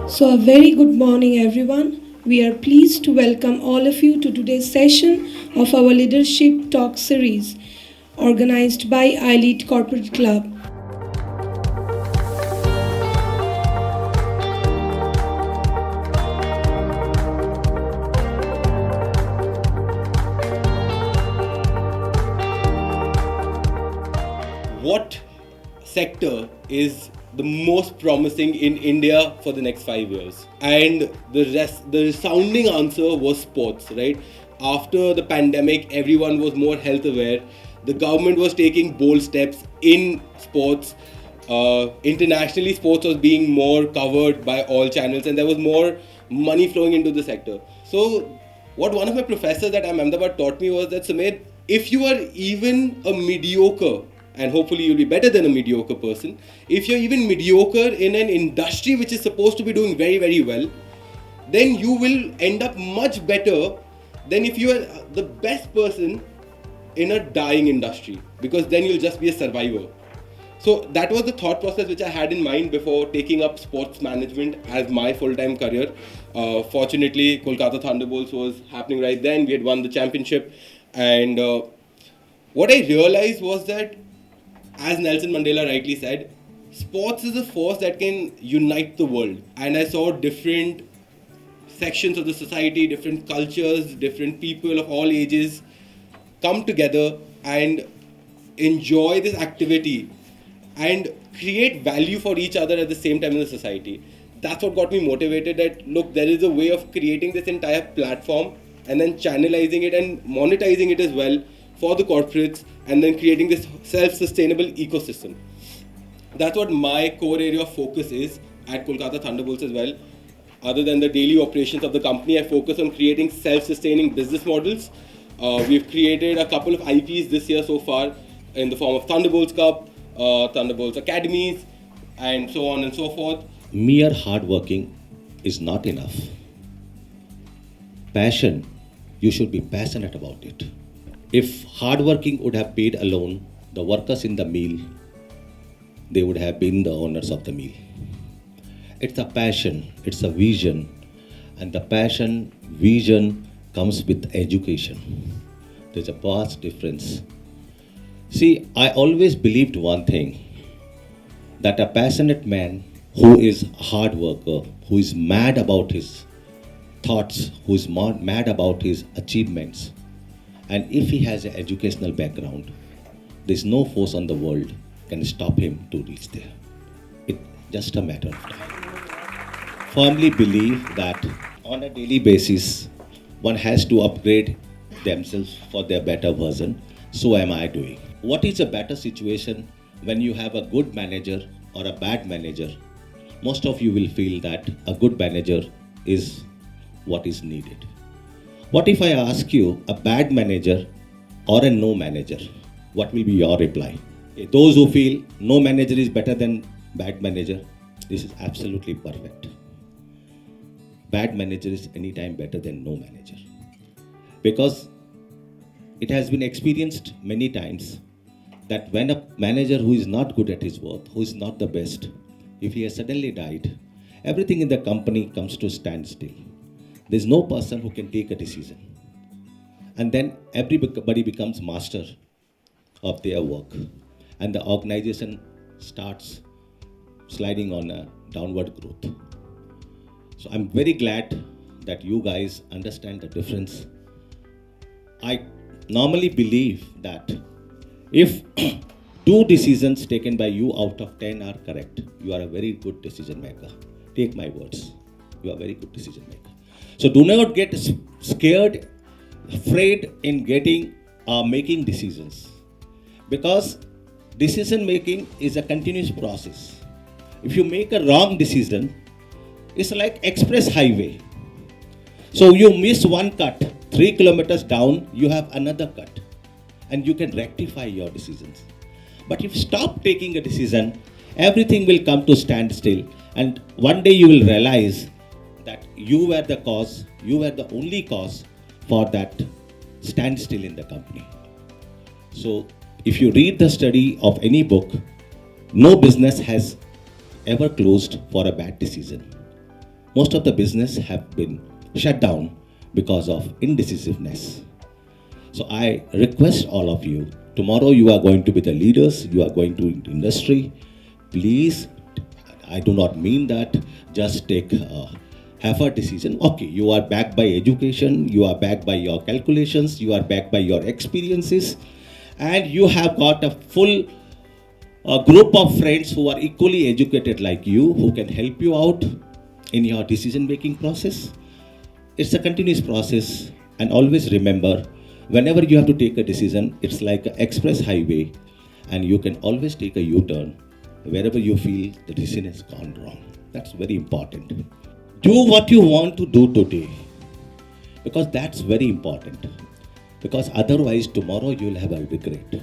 So, a very good morning, everyone. We are pleased to welcome all of you to today's session of our Leadership Talk series, organized by iLEAD Corporate Club. What sector is the most promising in India for the next 5 years? And the resounding answer was sports, right? After the pandemic, everyone was more health aware. The government was taking bold steps in sports. Internationally, sports was being more covered by all channels, and there was more money flowing into the sector. So, what one of my professors at Ahmedabad taught me was that, Sumit, if you are even a mediocre, and hopefully you'll be better than a mediocre person, if you're even mediocre in an industry which is supposed to be doing very, very well, then you will end up much better than if you are the best person in a dying industry, because then you'll just be a survivor. So that was the thought process which I had in mind before taking up sports management as my full-time career. Fortunately, Kolkata Thunderbolts was happening right then. We had won the championship, and what I realized was that, as Nelson Mandela rightly said, sports is a force that can unite the world. And I saw different sections of the society, different cultures, different people of all ages come together and enjoy this activity and create value for each other at the same time in the society. That's what got me motivated, that look, there is a way of creating this entire platform and then channelizing it and monetizing it as well for the corporates, and then creating this self-sustainable ecosystem. That's what my core area of focus is at Kolkata Thunderbolts as well. Other than the daily operations of the company, I focus on creating self-sustaining business models. We've created a couple of IPs this year so far in the form of Thunderbolts Cup, Thunderbolts Academies, and so on and so forth. Mere hardworking is not enough. Passion, you should be passionate about it. If hardworking would have paid alone, the workers in the mill, they would have been the owners of the mill. It's a passion, it's a vision, and the passion, vision comes with education. There's a vast difference. See, I always believed one thing, that a passionate man who is a hard worker, who is mad about his thoughts, who is mad about his achievements, and if he has an educational background, there's no force on the world can stop him to reach there. It's just a matter of time. Firmly believe that on a daily basis, one has to upgrade themselves for their better version. So am I doing. What is a better situation when you have a good manager or a bad manager? Most of you will feel that a good manager is what is needed. What if I ask you a bad manager or a no manager? What will be your reply? Those who feel no manager is better than bad manager, this is absolutely perfect. Bad manager is anytime better than no manager. Because it has been experienced many times that when a manager who is not good at his work, who is not the best, if he has suddenly died, everything in the company comes to standstill. There's no person who can take a decision. And then everybody becomes master of their work. And the organization starts sliding on a downward growth. So I'm very glad that you guys understand the difference. I normally believe that if 2 decisions taken by you out of 10 are correct, you are a very good decision maker. Take my words. You are a very good decision maker. So do not get scared, afraid in making decisions, because decision making is a continuous process. If you make a wrong decision, it's like express highway. So you miss one cut, 3 kilometers down, you have another cut, and you can rectify your decisions. But if you stop taking a decision, everything will come to standstill, and one day you will realize that you were the cause, you were the only cause for that standstill in the company. So if you read the study of any book, no business has ever closed for a bad decision. most of the business have been shut down because of indecisiveness. So I request all of you, tomorrow you are going to be the leaders, you are going to industry. Please, I do not mean that just take have a decision. Okay, you are backed by education, you are backed by your calculations, you are backed by your experiences, and you have got a full group of friends who are equally educated like you, who can help you out in your decision making process. It's a continuous process, and always remember, whenever you have to take a decision, it's like an express highway, and you can always take a U-turn wherever you feel the decision has gone wrong. That's very important. Do what you want to do today, because that's very important. Because otherwise, tomorrow you'll have a regret.